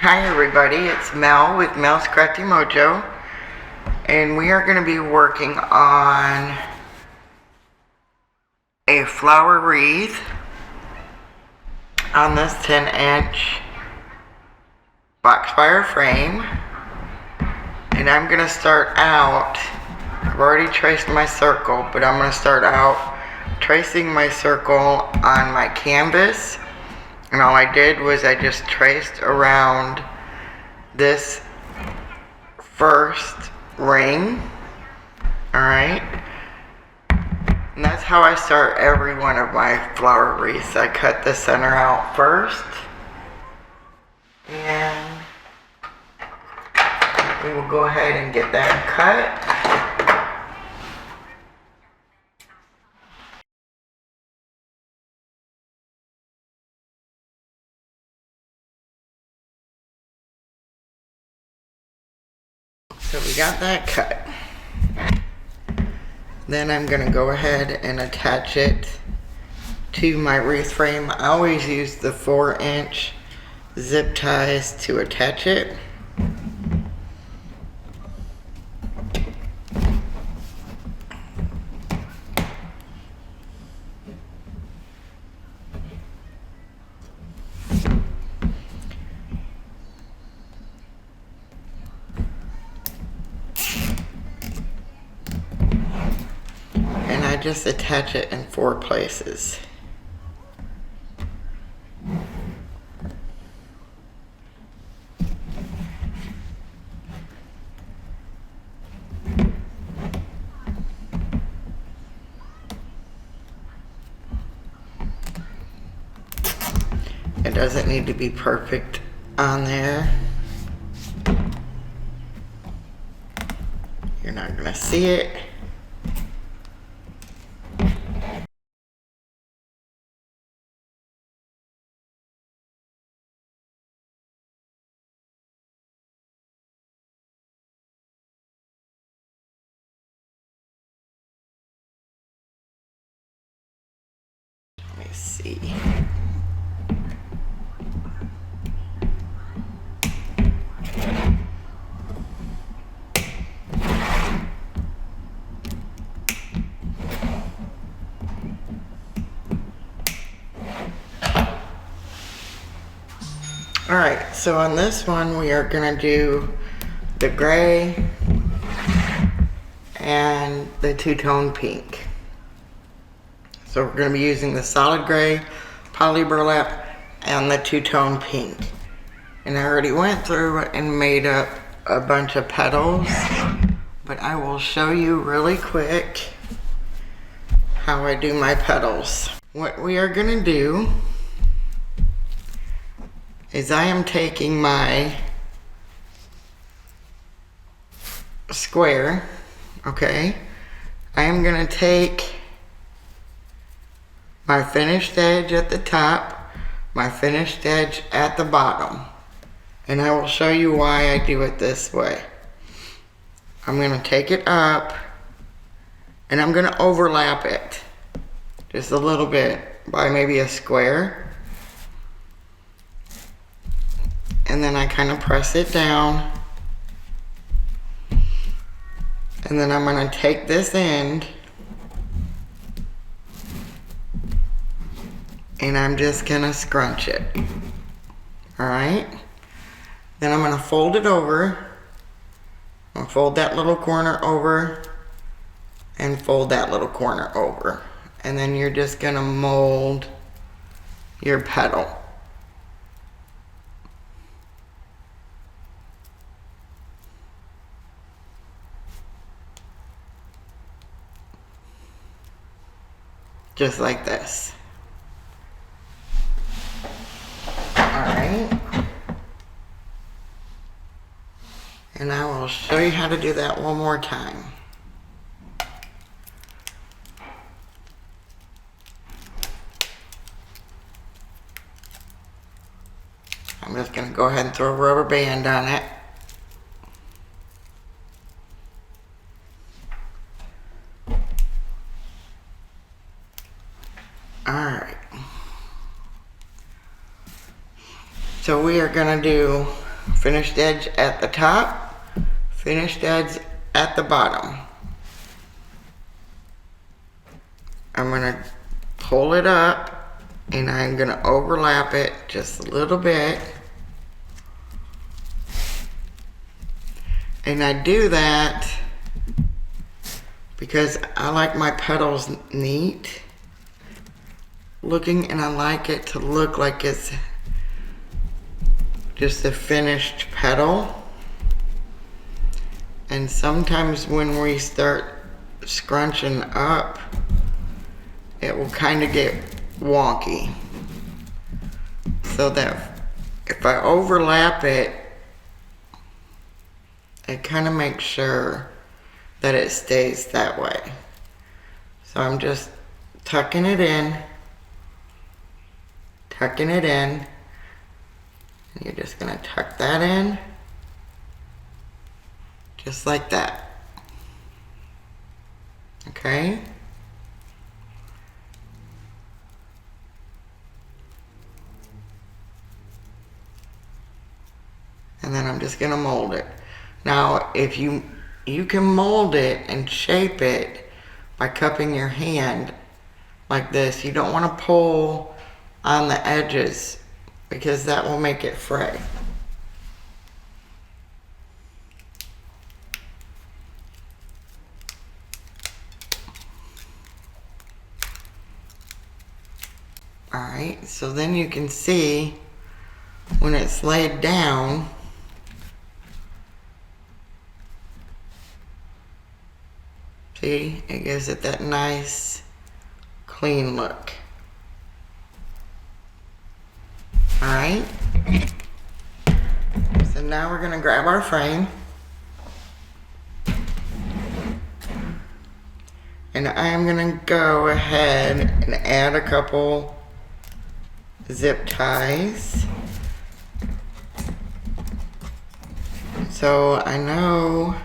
Hi everybody, it's Mel with Mel's Crafty Mojo, and we are going to be working on a flower wreath on this 10-inch box fire frame. And I'm going to start out, I've already traced my circle, but I'm going to start out tracing my circle on my canvas. And all I did was I just traced around this first ring. Alright. And that's how I start every one of my flower wreaths. I cut the center out first. And we will go ahead and get that cut. So we got that cut. Then I'm going to go ahead and attach it to my wreath frame. I always use the 4-inch zip ties to attach it. Just attach it in 4 places. It doesn't need to be perfect on there. You're not gonna see it. Let me see. Alright, so on this one we are going to do the gray and the two-tone pink. So we're going to be using the solid gray, poly burlap, and the two-tone pink. And I already went through and made up a bunch of petals, but I will show you really quick how I do my petals. What we are going to do is I am taking my square, okay? I am going to take my finished edge at the top, my finished edge at the bottom. And I will show you why I do it this way. I'm going to take it up and I'm going to overlap it just a little bit by maybe a square. And then I kind of press it down. And then I'm going to take this end and I'm just going to scrunch it. Alright? Then I'm going to fold it over. I'm going to fold that little corner over and fold that little corner over. And then you're just going to mold your petal. Just like this. Alright. And I will show you how to do that one more time. I'm just going to go ahead and throw a rubber band on it. Alright. So we are going to do finished edge at the top, finished edge at the bottom. I'm gonna pull it up and I'm gonna overlap it just a little bit. And I do that because I like my petals neat looking, and I like it to look like it's just a finished petal. And sometimes when we start scrunching up, it will kind of get wonky. So that if I overlap it, it kind of makes sure that it stays that way. So I'm just tucking it in. And you're just gonna tuck that in, just like that. Okay? And then I'm just gonna mold it. Now, if you can mold it and shape it by cupping your hand like this. You don't want to pull on the edges because that will make it fray. Alright, so then you can see when it's laid down, see, it gives it that nice clean look. Alright, so now we're going to grab our frame, and I'm going to go ahead and add a couple zip ties. So I know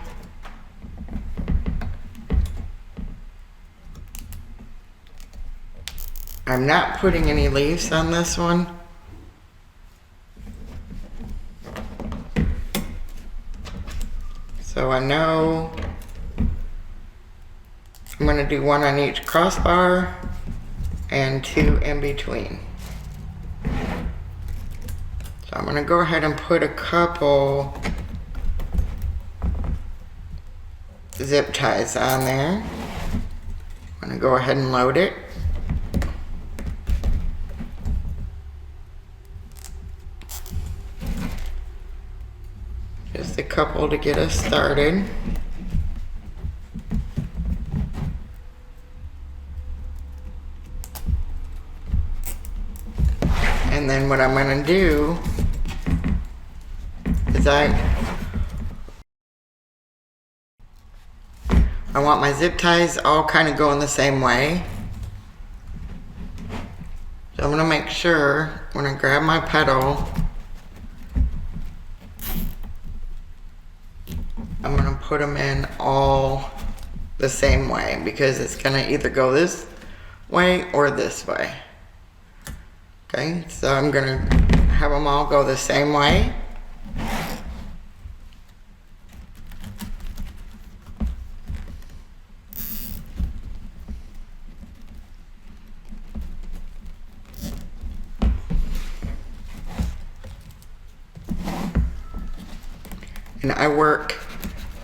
I'm not putting any leaves on this one. So I know I'm going to do one on each crossbar and two in between. So I'm going to go ahead and put a couple zip ties on there. I'm going to go ahead and load it. Just a couple to get us started. And then what I'm going to do is I want my zip ties all kind of going the same way. So I'm going to make sure when I grab my petal, I'm going to put them in all the same way because it's going to either go this way or this way. Okay, so I'm going to have them all go the same way. And I work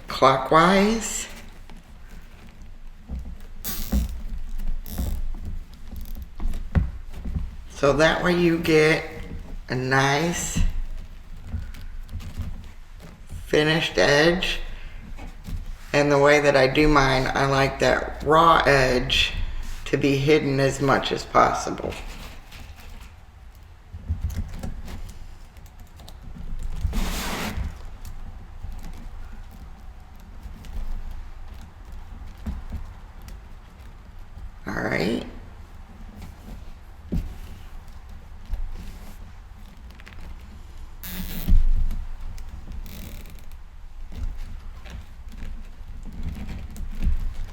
clockwise. So that way you get a nice finished edge. And the way that I do mine, I like that raw edge to be hidden as much as possible. Alright.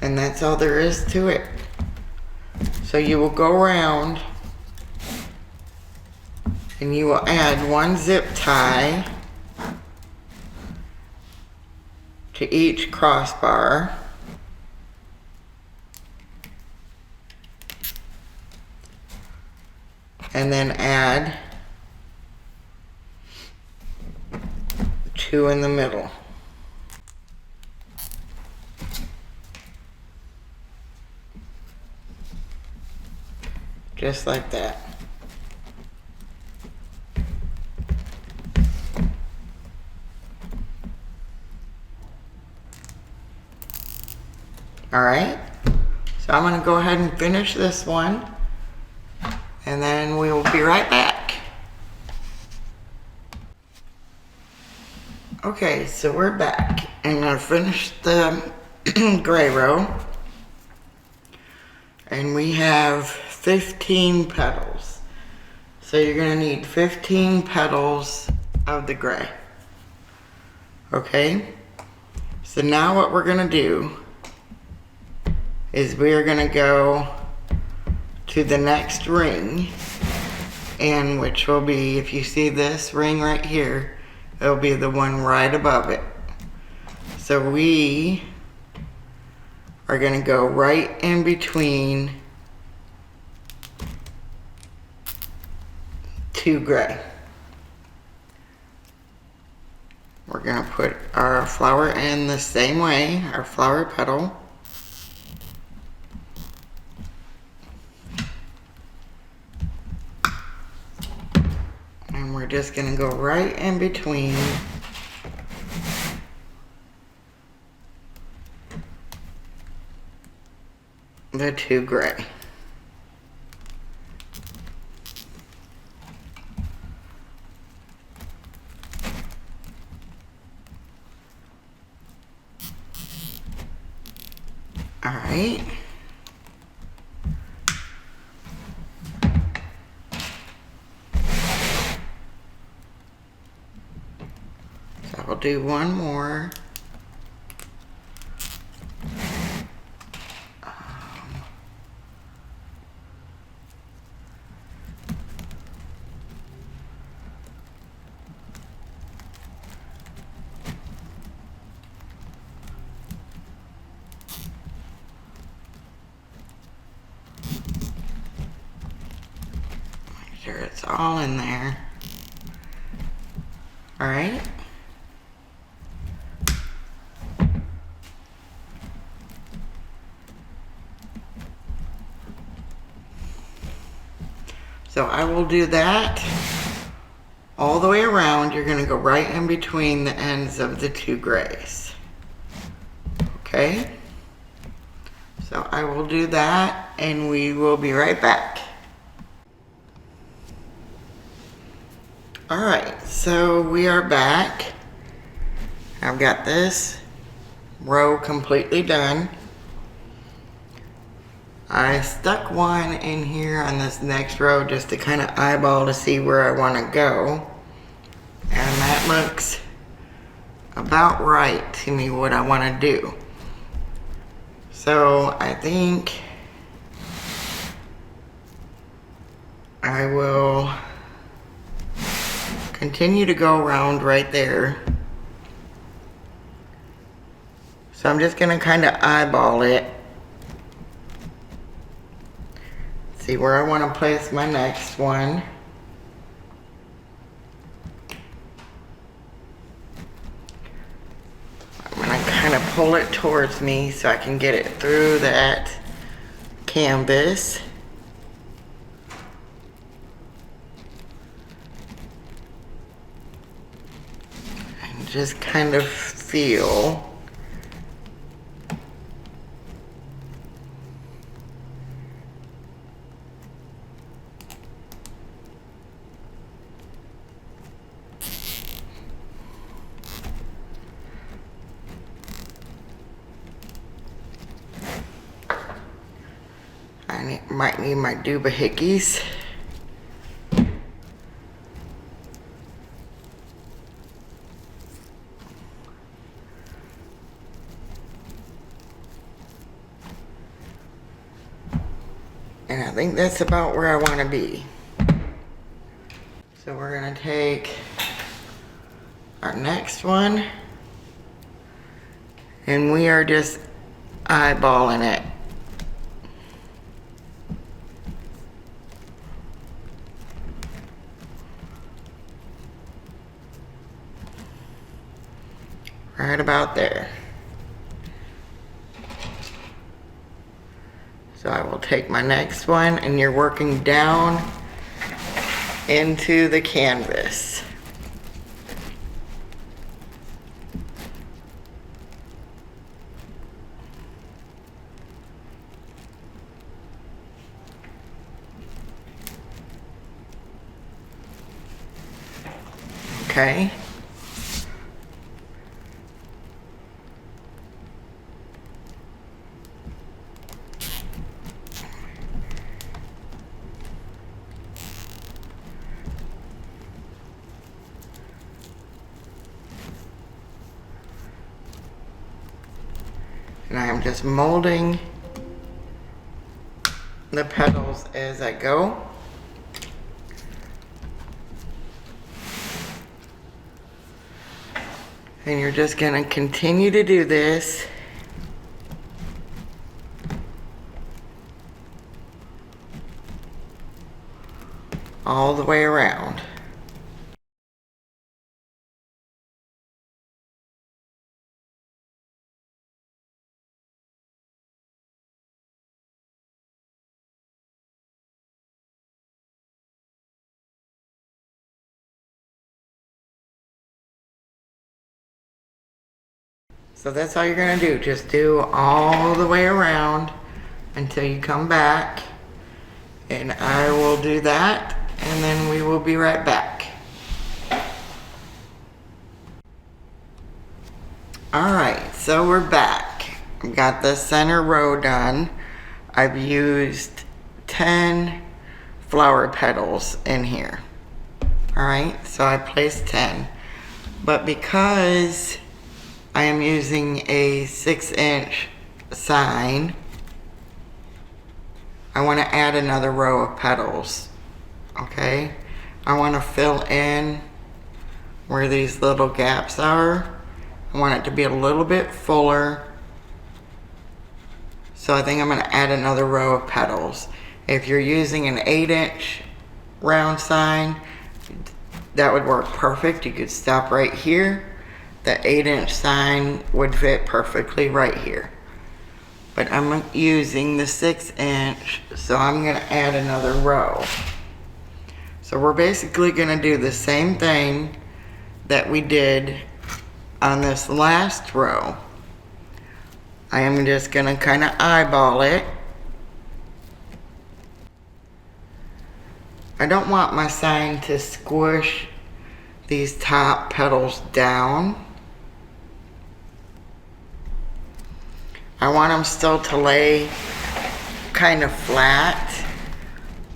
And that's all there is to it. So you will go around and you will add one zip tie to each crossbar. And then add 2 in the middle. Just like that. All right, so I'm gonna go ahead and finish this one, and then we will be right back. Okay, so we're back, and I finished the gray row, and we have 15 petals. So you're gonna need 15 petals of the gray. Okay, so now what we're gonna do is we are gonna go to the next ring, and which will be, if you see this ring right here, it'll be the one right above it. So we are gonna go right in between 2 gray. We're gonna put our flower in the same way, our flower petal. And we're just gonna go right in between the 2 gray. All right. So I'll do one more. Make sure it's all in there. All right. So I will do that all the way around. You're gonna go right in between the ends of the 2 grays. Okay? So I will do that, and we will be right back. All right, so we are back. I've got this row completely done. I stuck one in here on this next row just to kind of eyeball to see where I want to go. And that looks about right to me, what I want to do. So I think I will continue to go around right there. So I'm just going to kind of eyeball it. See where I want to place my next one. I'm going to kind of pull it towards me so I can get it through that canvas. And just kind of feel. I might need my doohickeys. And I think that's about where I want to be. So we're going to take our next one, And we are just eyeballing it. Right about there. So I will take my next one, and you're working down into the canvas. Okay. And I am just molding the petals as I go. And you're just gonna continue to do this all the way around. So that's all you're gonna do. Just do all the way around until you come back. And I will do that, and then we will be right back. Alright, so we're back. I've got the center row done. I've used 10 flower petals in here. Alright, so I placed 10. But because I am using a 6-inch sign, I want to add another row of petals. Okay? I want to fill in where these little gaps are. I want it to be a little bit fuller. So I think I'm going to add another row of petals. If you're using an 8-inch round sign, that would work perfect. You could stop right here. The 8-inch sign would fit perfectly right here. But I'm using the 6-inch, so I'm going to add another row. So we're basically going to do the same thing that we did on this last row. I am just going to kind of eyeball it. I don't want my sign to squish these top petals down. I want them still to lay kind of flat,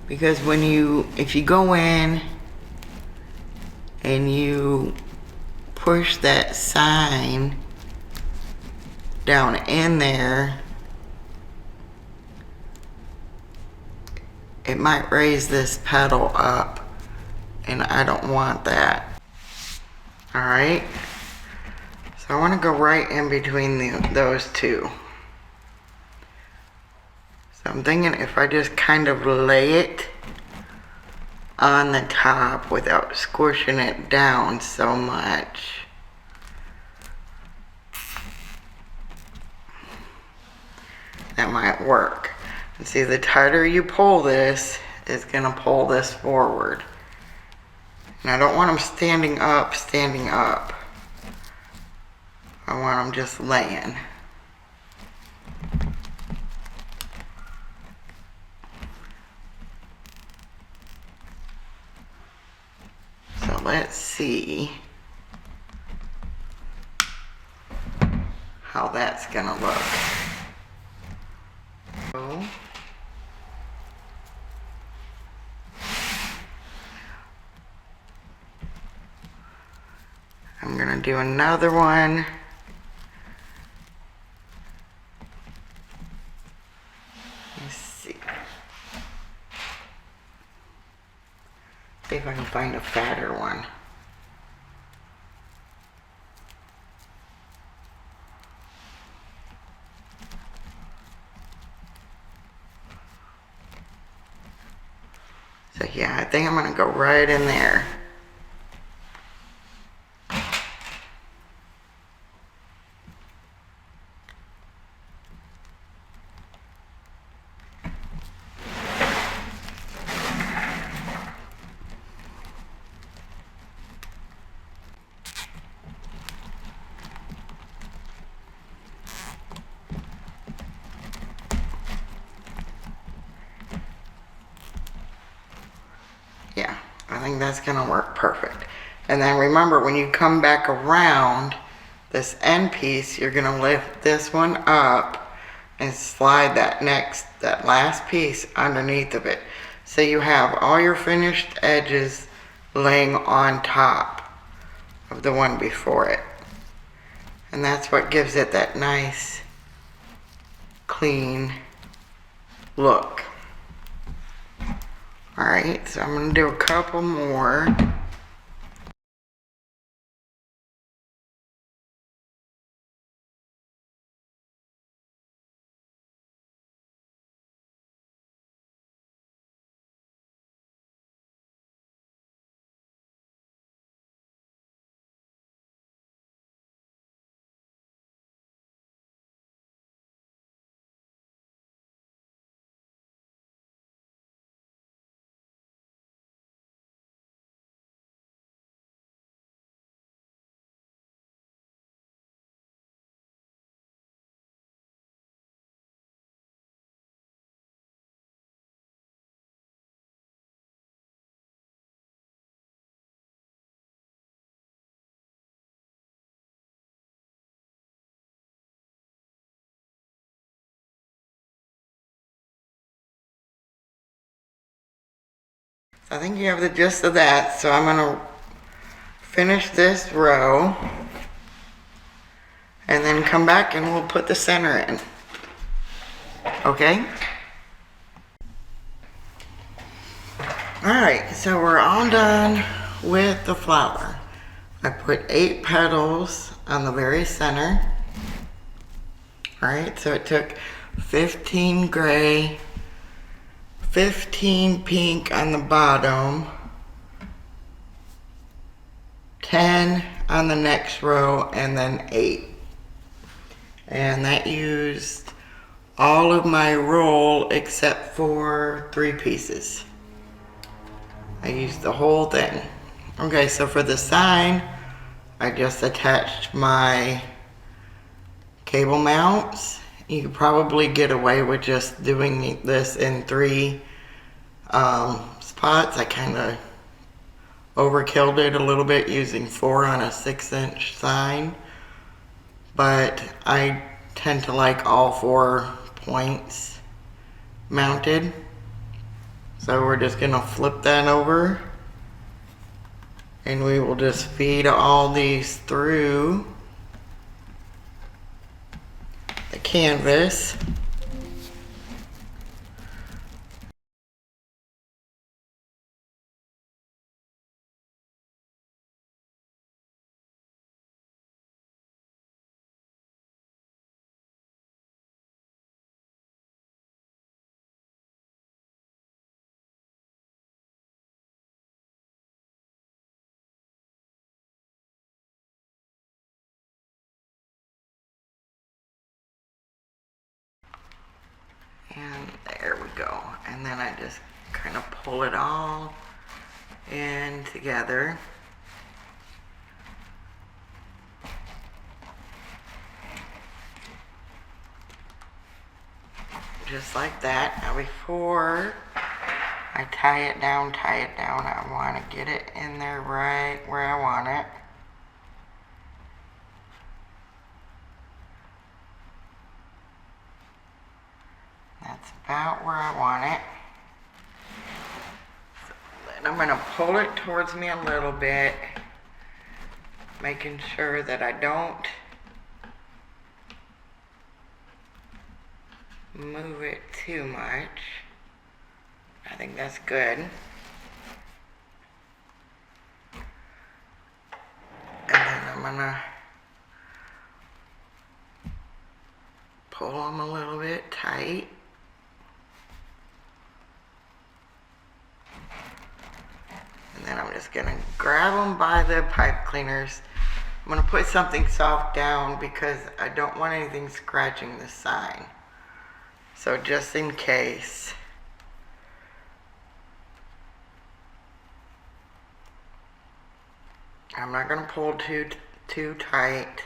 because if you go in and you push that sign down in there, it might raise this petal up, and I don't want that. Alright, so I want to go right in between those two. So I'm thinking if I just kind of lay it on the top without squishing it down so much. That might work. And see, the tighter you pull this, it's going to pull this forward. And I don't want them standing up. I want them just laying. So let's see how that's gonna look. So, I'm gonna do another one. Let's see. See if I can find a fatter one. So yeah, I think I'm gonna go right in there. Yeah, I think that's gonna work perfect. And then remember, when you come back around this end piece, you're gonna lift this one up and slide that last piece underneath of it. So you have all your finished edges laying on top of the one before it. And that's what gives it that nice, clean look. Alright, so I'm gonna do a couple more. I think you have the gist of that, so I'm gonna finish this row and then come back and we'll put the center in. Okay? Alright, so we're all done with the flower. I put 8 petals on the very center. Alright, so it took 15 gray, 15 pink on the bottom, 10 on the next row, and then 8. And that used all of my roll except for 3 pieces. I used the whole thing. Okay, so for the sign, I just attached my cable mounts. You could probably get away with just doing this in 3 spots. I kind of overkilled it a little bit using 4 on a 6-inch sign, but I tend to like all 4 points mounted. So we're just gonna flip that over and we will just feed all these through the canvas. And there we go. And then I just kind of pull it all in together. Just like that. Now before I tie it down, I want to get it in there right where I want it. That's about where I want it. So then I'm going to pull it towards me a little bit, making sure that I don't move it too much. I think that's good. And then I'm going to pull them a little bit tight. just gonna grab them by the pipe cleaners. I'm gonna put something soft down because I don't want anything scratching the sign. So just in case. I'm not gonna pull too tight.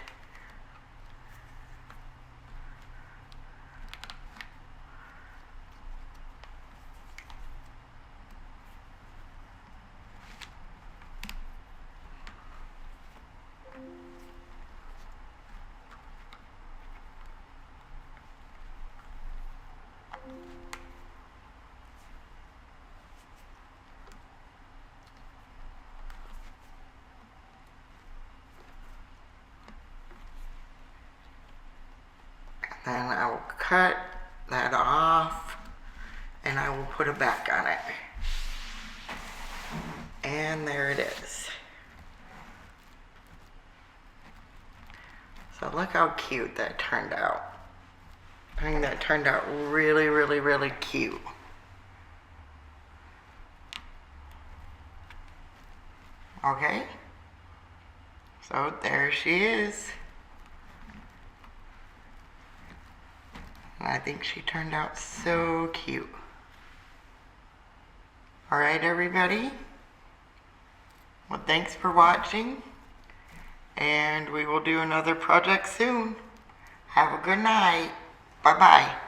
Then I will cut that off and I will put it back on it. And there it is. So look how cute that turned out. I think that turned out really, really, really cute. Okay? So there she is. I think she turned out so cute. Alright, everybody. Well, thanks for watching. And we will do another project soon. Have a good night. Bye-bye.